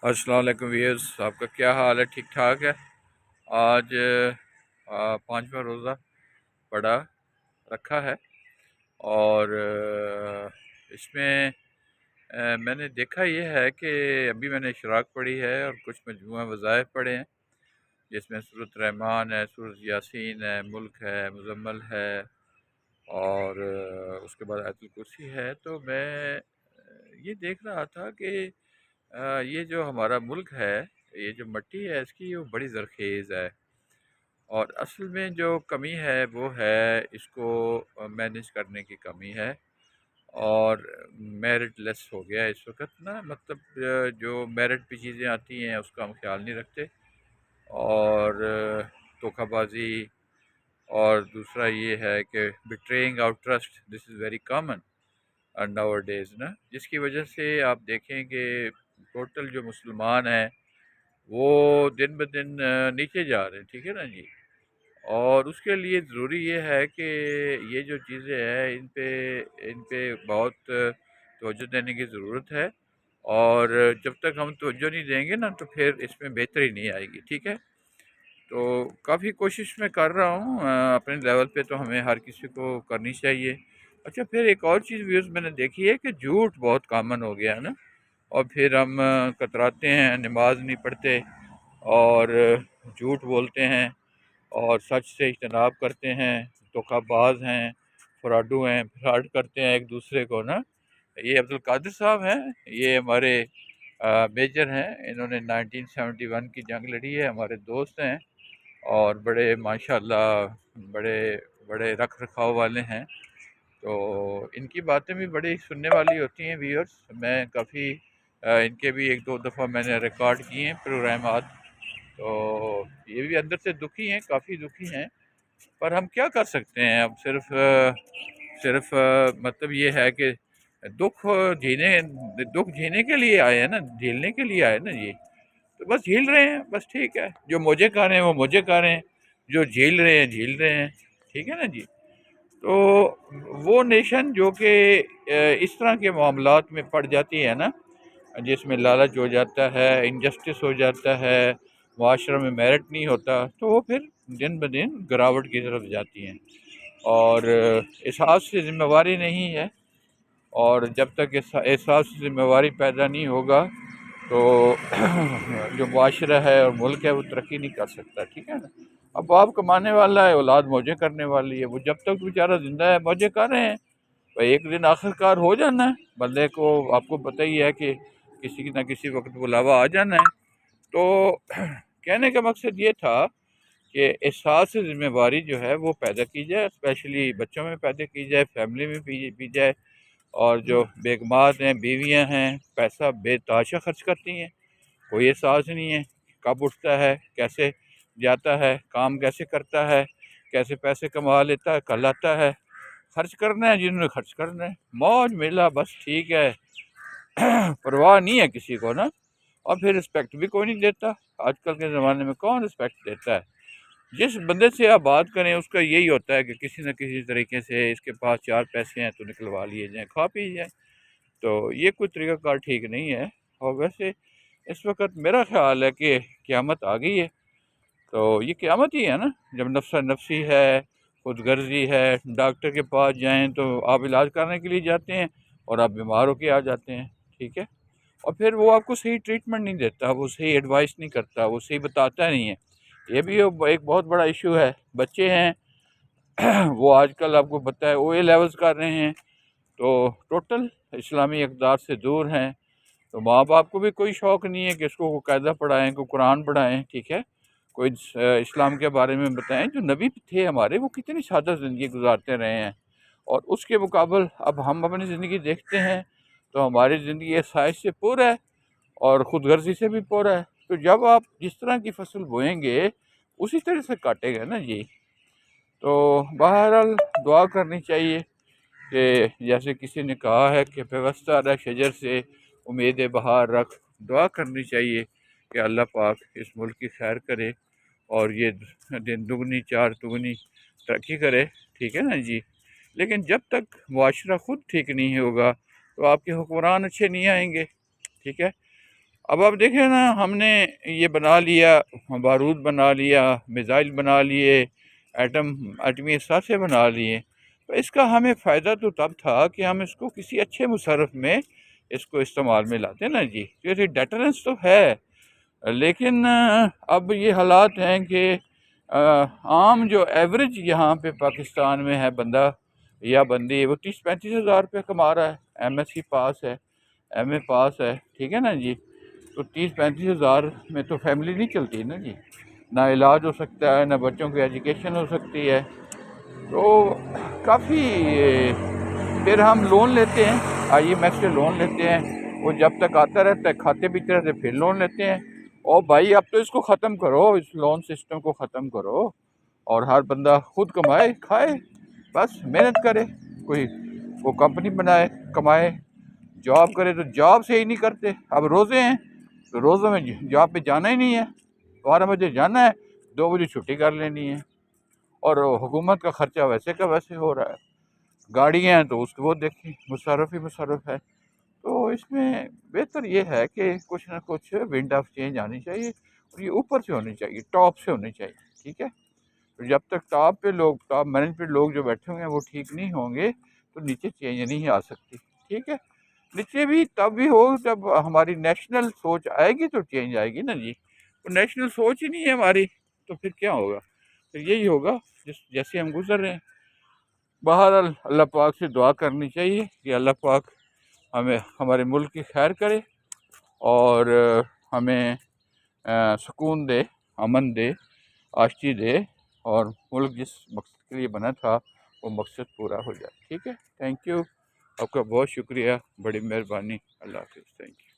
अस्सलाम वालेकुम व्यूअर्स, आपका क्या हाल है? ठीक ठाक है। आज पाँचवा रोज़ा पड़ा रखा है और इसमें मैंने देखा ये है कि अभी मैंने इशराक पढ़ी है और कुछ मजमूआ वज़ाइफ पढ़े हैं, जिसमें सूरत रहमान है, सूरत यासीन है, मुल्क है, मुज़म्मल है और उसके बाद आयतुल कुर्सी है। तो मैं ये देख रहा था कि ये जो हमारा मुल्क है, ये जो मिट्टी है इसकी वो बड़ी ज़रख़ेज़ है और असल में जो कमी है वो है इसको मैनेज करने की कमी है और मेरिट लेस हो गया है इस वक्त ना, मतलब जो मेरिट पे चीज़ें आती हैं उसका हम ख्याल नहीं रखते और धोखाबाजी। और दूसरा ये है कि betraying out trust, this is very common now days ना, जिसकी वजह से आप देखें कि टोटल जो मुसलमान हैं वो दिन ब दिन नीचे जा रहे हैं, ठीक है ना जी। और उसके लिए ज़रूरी ये है कि ये जो चीज़ें हैं इन पे बहुत तवज्जो देने की ज़रूरत है और जब तक हम तवज्जो नहीं देंगे ना तो फिर इसमें बेहतरी नहीं आएगी, ठीक है। तो काफ़ी कोशिश मैं कर रहा हूँ अपने लेवल पे, तो हमें हर किसी को करनी चाहिए। अच्छा, फिर एक और चीज़ व्यूज़ मैंने देखी है कि झूठ बहुत कॉमन हो गया है ना, और फिर हम कतराते हैं, नमाज नहीं पढ़ते और झूठ बोलते हैं और सच से इज्तनाब करते हैं, धोखाबाज हैं, फ्राडू हैं, फ्रॉड करते हैं एक दूसरे को ना। ये अब्दुल कादिर साहब हैं, ये हमारे मेजर हैं, इन्होंने 1971 की जंग लड़ी है, हमारे दोस्त हैं और बड़े माशाल्लाह बड़े बड़े रख रखाव वाले हैं। तो इनकी बातें भी बड़ी सुनने वाली होती हैं व्यूअर्स। मैं काफ़ी इनके भी एक दो दफ़ा मैंने रिकॉर्ड किए हैं प्रोग्रामात। तो ये भी अंदर से दुखी हैं, काफ़ी दुखी हैं, पर हम क्या कर सकते हैं। अब सिर्फ मतलब ये है कि दुख झेलने दुख झेलने के लिए आए हैं ना, झेलने के लिए आए ना जी। तो बस झेल रहे हैं, बस ठीक है। जो मौजे कर रहे हैं वो मौजे कर रहे हैं, जो झेल रहे हैं झेल रहे हैं, ठीक है ना जी। तो वो नेशन जो कि इस तरह के मामलात में पड़ जाती है ना, जिसमें लालच हो जाता है, इनजस्टिस हो जाता है, माशरे में मेरिट नहीं होता, तो वो फिर दिन ब दिन गिरावट की तरफ जाती हैं और एहसास से ज़िम्मेवारी नहीं है। और जब तक एहसास से ज़िम्मेवारी पैदा नहीं होगा तो जो माशरा है और मुल्क है वो तरक्की नहीं कर सकता, ठीक है ना। अब बाप कमाने वाला है, औलाद मौजे करने वाली है, वो जब तक बेचारा ज़िंदा है मौजे कर रहे हैं। भाई एक दिन आखिरकार हो जाना है बंदे को, आपको पता ही है कि किसी न किसी वक्त बुलावा आ जाना है। तो कहने का मकसद ये था कि एहसास ज़िम्मेवारी जो है वो पैदा की जाए, स्पेशली बच्चों में पैदा की जाए, फैमिली में पी जाए। और जो बेगमात हैं, बीवियां हैं, पैसा बेतहाशा खर्च करती हैं, कोई एहसास नहीं है कब उठता है, कैसे जाता है, काम कैसे करता है, कैसे पैसे कमा लेता है, कल आता है। खर्च करना है जिन्होंने खर्च करना है, मौज मेला बस, ठीक है। परवाह नहीं है किसी को ना, और फिर रिस्पेक्ट भी कोई नहीं देता। आजकल के ज़माने में कौन रिस्पेक्ट देता है। जिस बंदे से आप बात करें उसका यही होता है कि किसी न किसी तरीके से इसके पास चार पैसे हैं तो निकलवा लिए जाएँ, खा पी जाए। तो ये कोई तरीक़ाकार ठीक नहीं है। और वैसे इस वक्त मेरा ख्याल है कि क़यामत आ गई है। तो ये क़यामत ही है ना, जब नफ्सा नफसी है, खुदगर्जी है, डॉक्टर के पास जाएँ तो आप इलाज करने के लिए जाते हैं और आप बीमार होके आ जाते हैं, ठीक है। और फिर वो आपको सही ट्रीटमेंट नहीं देता, वो सही एडवाइस नहीं करता, वो सही बताता नहीं है। ये भी एक बहुत बड़ा इशू है। बच्चे हैं वो आजकल आपको पता है OA लेवल्स कर रहे हैं, तो टोटल इस्लामी इक़दार से दूर हैं। तो माँ बाप को भी कोई शौक़ नहीं है कि इसको कायदा पढ़ाएँ, को कुरान पढ़ाएँ, ठीक है। कोई इस्लाम के बारे में बताएँ। जो नबी थे हमारे वो कितनी सादा ज़िंदगी गुजारते रहे हैं और उसके मुकाबले अब हम अपनी ज़िंदगी देखते हैं तो हमारी ज़िंदगी आसाइश से पुर है और ख़ुदगर्ज़ी से भी पुर है। तो जब आप जिस तरह की फसल बोएंगे उसी तरह से काटेंगे ना जी। तो बहरहाल दुआ करनी चाहिए कि जैसे किसी ने कहा है कि पेवस्ता रह शजर से उम्मीद बहार रख। दुआ करनी चाहिए कि अल्लाह पाक इस मुल्क की खैर करे और ये दिन दुगनी चार दुगनी तरक्की करे, ठीक है ना जी। लेकिन जब तक मुआशरा ख़ुद ठीक नहीं होगा तो आपके हुक्मरान अच्छे नहीं आएंगे, ठीक है। अब आप देखें ना, हमने ये बना लिया, बारूद बना लिया, मिज़ाइल बना लिए, एटमी असासे बना लिए, तो इसका हमें फ़ायदा तो तब था कि हम इसको किसी अच्छे मुशर्रफ में इसको इस्तेमाल में लाते ना जी। जैसे डेटरेंस तो है, लेकिन अब ये हालात हैं कि आम जो एवरेज यहाँ पे पाकिस्तान में है बंदा या बंदी, वो 30-35 हज़ार रुपये कमा रहा है, MSc पास है, MA पास है, ठीक है ना जी। तो 30-35 हज़ार में तो फैमिली नहीं चलती ना जी, ना इलाज हो सकता है, ना बच्चों की एजुकेशन हो सकती है। तो काफ़ी फिर हम लोन लेते हैं, IMF से लोन लेते हैं, वो जब तक आता रहता है खाते पीते रहते, फिर लोन लेते हैं। और भाई अब तो इसको ख़त्म करो, इस लोन सिस्टम को ख़त्म करो और हर बंदा खुद कमाए खाए, बस मेहनत करे, कोई वो कंपनी बनाए कमाए, जॉब करे। तो जॉब से ही नहीं करते, अब रोज़े हैं तो रोज़ों में जॉब पे जाना ही नहीं है, 12 बजे जाना है, 2 बजे छुट्टी कर लेनी है, और हुकूमत का ख़र्चा वैसे का वैसे हो रहा है। गाड़ियाँ हैं तो उसको वो देखी, मुशर्रफ ही मुशर्रफ है। तो इसमें बेहतर ये है कि कुछ ना कुछ विंड ऑफ चेंज आनी चाहिए, और ये ऊपर से होनी चाहिए, टॉप से होनी चाहिए, ठीक है। तो जब तक टॉप पे लोग, टॉप मैनेजमेंट लोग जो बैठे हुए हैं वो ठीक नहीं होंगे, तो नीचे चेंज नहीं आ सकती, ठीक है। नीचे भी तब भी हो जब हमारी नेशनल सोच आएगी तो चेंज आएगी ना जी। तो नेशनल सोच ही नहीं है हमारी, तो फिर क्या होगा? फिर यही होगा जैसे हम गुजर रहे हैं। बहरहाल अल्लाह पाक से दुआ करनी चाहिए कि अल्लाह पाक हमें हमारे मुल्क की खैर करे और हमें सुकून दे, अमन दे, आश्ची दे, और मुल्क जिस मकसद के लिए बना था वो मकसद पूरा हो जाए, ठीक है। थैंक यू, आपका बहुत शुक्रिया, बड़ी मेहरबानी। अल्लाह हाफ़िज़, थैंक यू।